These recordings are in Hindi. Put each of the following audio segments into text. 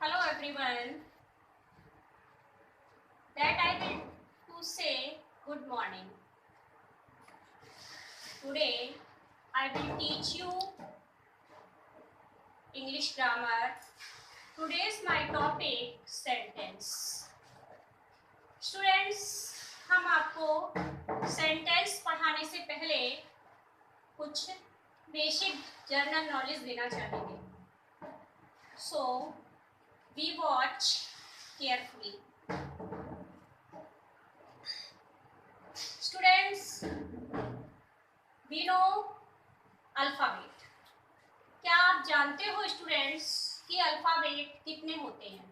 Hello everyone. That I will to say good morning. Today I will teach you English grammar. Today's my topic sentence. Students, हम आपको सेंटेंस पढ़ाने से पहले कुछ बेसिक जनरल नॉलेज देना चाहेंगे. So we watch carefully. Students, we know alphabet. क्या आप जानते हो स्टूडेंट्स कि अल्फाबेट कितने होते हैं?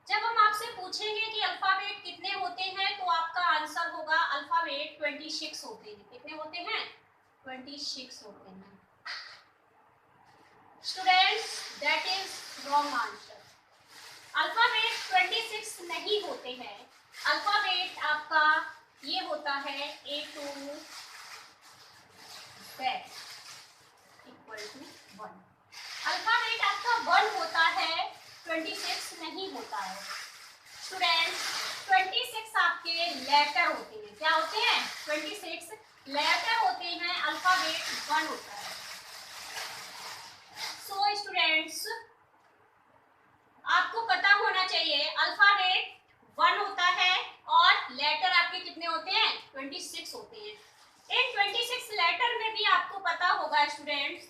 जब हम आपसे पूछेंगे कि अल्फाबेट कितने होते हैं तो आपका आंसर होगा अल्फाबेट 26 होते हैं. कितने होते हैं? 26 होते हैं. Students, that is wrong answer. Alphabet 26 नहीं होते हैं. अल्फाबेट आपका ये होता है A to Z equal to 1. Alphabet आपका 1 होता है, 26 नहीं होता है. स्टूडेंट्स, 26 आपके लेटर होते हैं. क्या होते हैं? 26 लेटर होते हैं. अल्फाबेट 1 होता है. सो स्टूडेंट्स, आपको पता होना चाहिए अल्फाबेट 1 होता है और लेटर आपके कितने होते हैं? 26 होते हैं. इन 26 लेटर में भी आपको पता होगा स्टूडेंट्स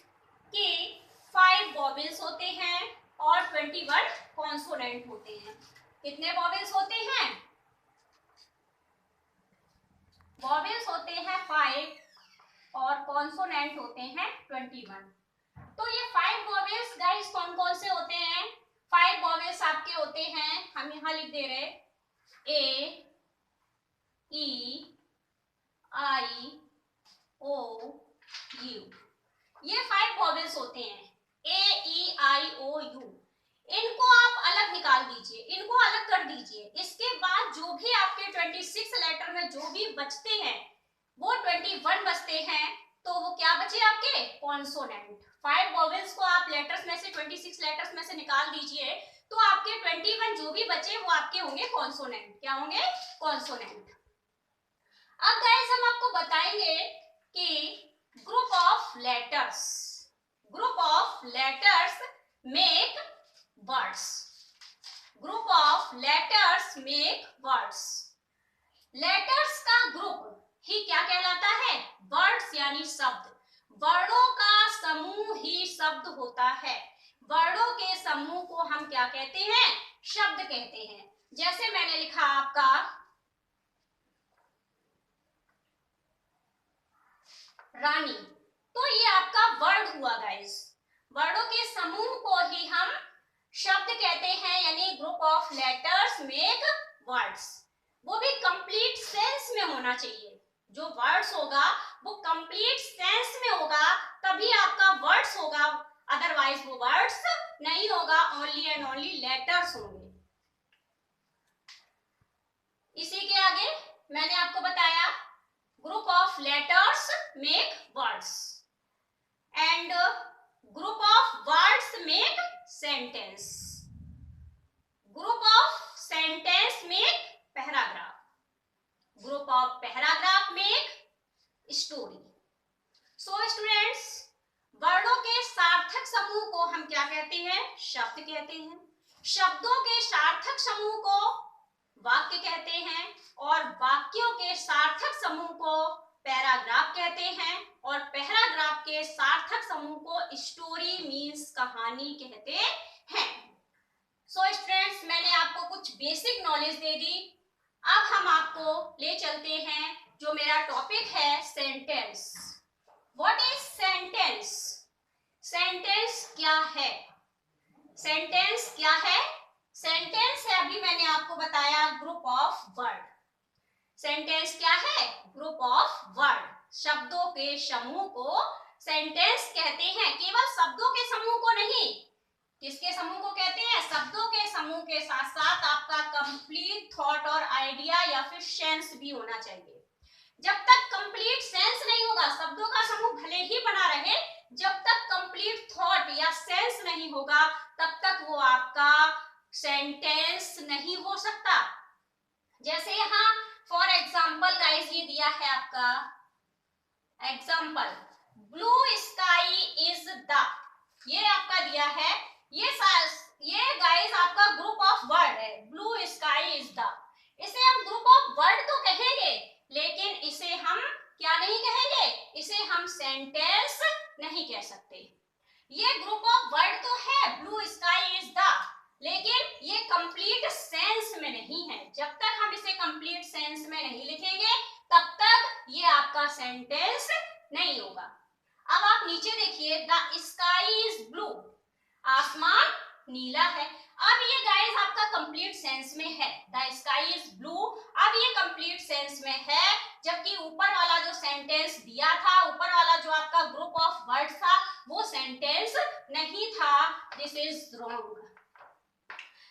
कि 5 वॉवेल्स होते हैं और 21 कॉन्सोनेंट होते हैं. कितने वॉवेल्स होते हैं? वॉवेल्स होते हैं 5 और कॉन्सोनेंट होते हैं 21. तो ये 5 वॉवेल्स गाइस कौन कौन से होते हैं? 5 वॉवेल्स आपके होते हैं, हम यहाँ लिख दे रहे, A, E, I, O, U. ये 5 वॉवेल्स होते हैं. A, E, I, O, U. इनको आप अलग निकाल दीजिए, इनको अलग कर दीजिए. इसके बाद जो भी आपके 26 लेटर में जो भी बचते हैं वो 21 बचते हैं. तो वो क्या बचे आपके? कॉन्सोनेंट. 5 वॉवेल्स को आप लेटर्स में से 26 लेटर्स में से निकाल दीजिए तो आपके 21 जो भी बचे वो आपके होंगे कॉन्सोनेंट. क्या होंगे? कॉन्सोनेंट. अब गाइस हम आपको बताएंगे कि group of letters make words. Group of letters make words. Letters का ग्रुप ही क्या कहलाता है? वर्ड्स यानी शब्द. वर्णों का समूह ही शब्द होता है. वर्णों के समूह को हम क्या कहते हैं? शब्द कहते हैं. जैसे मैंने लिखा आपका रानी, तो ये आपका वर्ड हुआ गाइस. वर्णों के समूह को ही हम शब्द कहते हैं, यानी group of letters make words. वो भी कंप्लीट सेंस में होना चाहिए. जो वर्ड्स होगा वो कंप्लीट सेंस में होगा तभी आपका वर्ड्स होगा, अदरवाइज वो वर्ड्स नहीं होगा. ओनली एंड ओनली लेटर्स होंगे. इसी के आगे मैंने आपको बताया group of letters make words and group of words make sentence. Group of sentence make paragraph. Group of paragraph make story. So students, वर्णों के सार्थक समूह को हम क्या कहते हैं? शब्द कहते हैं. शब्दों के सार्थक समूह को वाक्य कहते हैं और वाक्यों के सार्थक समूह को पैराग्राफ कहते हैं और पैराग्राफ के सार्थक समूह को स्टोरी मीन्स कहानी कहते हैं. सो स्टूडेंट्स, मैंने आपको कुछ बेसिक नॉलेज दे दी. अब हम आपको ले चलते हैं जो मेरा टॉपिक है sentence. What is sentence? Sentence क्या है? सेंटेंस क्या है? सेंटेंस है, अभी मैंने आपको बताया, ग्रुप ऑफ वर्ड. सेंटेंस क्या है? Group of word. शब्दों के समूह को सेंटेंस कहते हैं. केवल शब्दों के समूह को नहीं. किसके समूह को कहते हैं? शब्दों के समूह के साथ साथ आपका कंप्लीट थॉट और आइडिया या फिर सेंस भी होना चाहिए. जब तक कंप्लीट सेंस नहीं होगा, शब्दों का समूह भले ही बना रहे जब तक कंप्लीट थॉट या सेंस नहीं होगा तब तक वो आपका सेंटेंस नहीं हो सकता। जैसे यहाँ फॉर एग्जाम्पल गाइस ये दिया है आपका example, blue sky is the, ये आपका दिया है, ये गाइस आपका ग्रुप ऑफ वर्ड है, ब्लू स्काई इज द। इसे हम ग्रुप ऑफ वर्ड तो कहेंगे लेकिन इसे हम क्या नहीं कहेंगे, इसे हम सेंटेंस नहीं कह सकते। ये ग्रुप ऑफ वर्ड तो है ब्लू स्काई इज द, लेकिन ये कंप्लीट सेंस में नहीं है। जब तक हम इसे कंप्लीट सेंस में नहीं लिखेंगे तब तक ये आपका सेंटेंस नहीं होगा। अब आप नीचे देखिए, द स्काई इज ब्लू, आसमान नीला है। अब ये गाइस आपका कंप्लीट सेंस में है, द स्काई इज ब्लू, अब ये कंप्लीट सेंस में है, जबकि ऊपर वाला जो सेंटेंस दिया था, ऊपर वाला जो आपका ग्रुप ऑफ वर्ड था वो सेंटेंस नहीं था। This is wrong.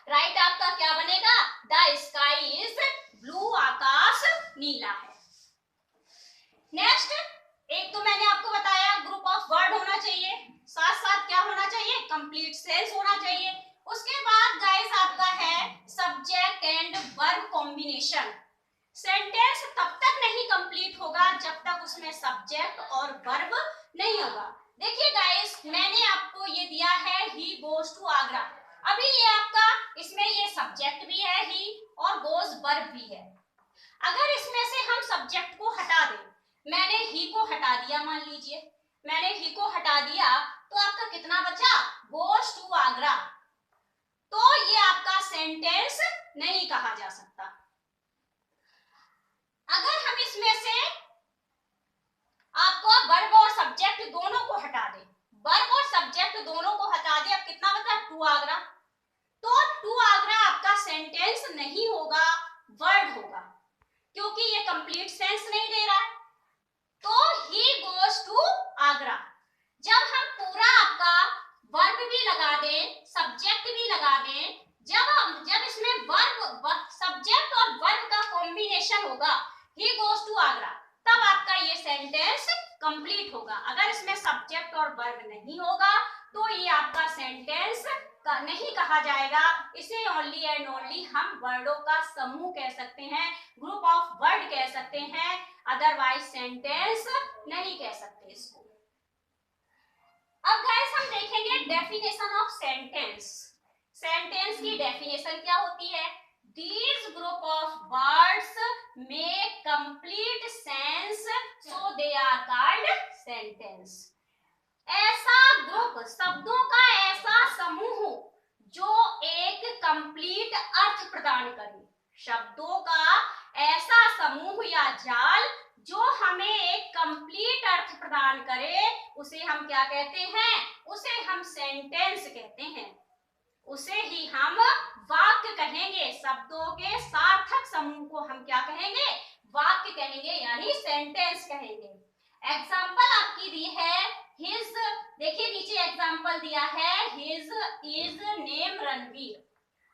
राइट आपका क्या बनेगा, द स्काई इज ब्लू, आकाश नीला है। नेक्स्ट, एक तो मैंने आपको बताया ग्रुप ऑफ वर्ड होना चाहिए, साथ साथ क्या होना चाहिए, कंप्लीट सेंस होना चाहिए। उसके बाद गाइस आपका है subject and verb combination. Sentence तब तक नहीं कंप्लीट होगा जब तक उसमें सब्जेक्ट और वर्ब नहीं होगा। देखिए गाइस, मैंने आपको ये दिया है ही गोज टू आगरा, अभी ये आपका इसमें ये सब्जेक्ट भी है ही और गोज वर्ब भी है। अगर इसमें से हम सब्जेक्ट को हटा दें, मैंने ही को हटा दिया, मान लीजिए मैंने ही को हटा दिया, तो आपका कितना बचा, गोज टू आगरा, तो ये आपका सेंटेंस नहीं कहा जा सकता। अगर हम इसमें से आपको वर्ब और सब्जेक्ट दोनों को हटा दें, वर्ब और सब्जेक्ट दोनों को हटा दें, अब कितना बचा, टू आगरा, तो टू आगरा आपका सेंटेंस नहीं होगा, वर्ड होगा, क्योंकि ये कंप्लीट सेंस नहीं दे रहा है। तो ही गोज टू आगरा, जब हम पूरा आपका वर्ब भी लगा दें, सब्जेक्ट भी लगा दें, जब इसमें वर्ब, सब्जेक्ट और वर्ब का कॉम्बिनेशन होगा, ही गोज टू आगरा, तब आपका ये सेंटेंस कंप्लीट होगा। अगर इसमें सब्जेक्ट और वर्ब नहीं होगा तो ये आपका सेंटेंस का नहीं कहा जाएगा। इसे ओनली एंड ओनली हम वर्डों का समूह कह सकते हैं, ग्रुप ऑफ वर्ड कह सकते हैं, अदरवाइज सेंटेंस नहीं कह सकते इसको। अब गाइस हम देखेंगे डेफिनेशन ऑफ सेंटेंस। सेंटेंस की डेफिनेशन क्या होती है, These group of words make complete sense, so they are called sentence. ऐसा ग्रुप, शब्दों का ऐसा समूह जो एक कंप्लीट अर्थ प्रदान करे, शब्दों का ऐसा समूह या जाल जो हमें एक कंप्लीट अर्थ प्रदान करे, उसे हम क्या कहते हैं, उसे हम सेंटेंस कहते हैं, उसे ही हम वाक्य कहेंगे। शब्दों के सार्थक समूह को हम क्या कहेंगे, वाक्य कहेंगे, यानी सेंटेंस कहेंगे। एग्जाम्पल आपकी दी है हिज, देखिए नीचे एग्जाम्पल दिया है, हिज इज नेम रणवीर।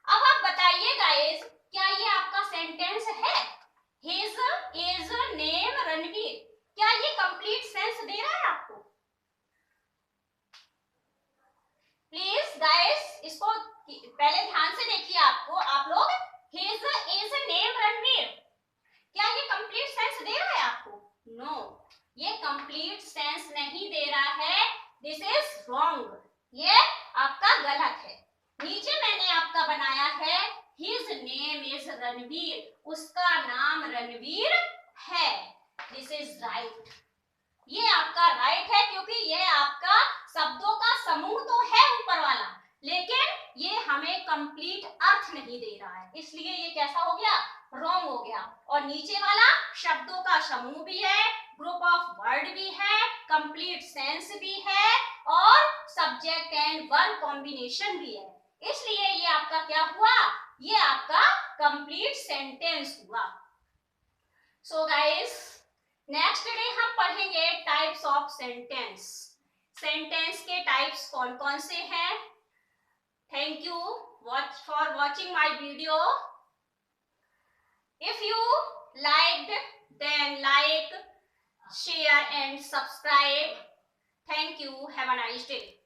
अब आप बताइए गाइस, क्या ये आपका सेंटेंस है, हिज इज नेम रणवीर, क्या ये कंप्लीट सेंस दे रहा है आपको? प्लीज गाइस इसको पहले ध्यान से देखिए, आपको आप लोग, हिज इज नेम रणवीर, क्या ये कंप्लीट सेंस दे रहा है आपको? नो, ये कंप्लीट सेंस नहीं दे रहा है, दिस इज रॉन्ग, ये आपका गलत है। नीचे मैंने आपका बनाया है हिज नेम इज रणवीर, उसका नाम रणवीर है, दिस इज राइट, ये आपका राइट है, क्योंकि ये आपका शब्दों का समूह तो है ऊपर वाला, लेकिन ये हमें कंप्लीट अर्थ नहीं दे रहा है, इसलिए ये कैसा हो गया, रॉन्ग हो गया। और नीचे वाला शब्दों का समूह भी है, ग्रुप ऑफ वर्ड भी है, कंप्लीट सेंस भी है और सब्जेक्ट एंड वर्ब कॉम्बिनेशन भी है, इसलिए ये आपका क्या हुआ, ये आपका कंप्लीट सेंटेंस हुआ। सो गाइस, नेक्स्ट डे हम पढ़ेंगे टाइप्स ऑफ सेंटेंस। सेंटेंस के टाइप्स कौन कौन से हैं। Thank you for watching my video. If you liked, then like, share and subscribe. Thank you. Have a nice day.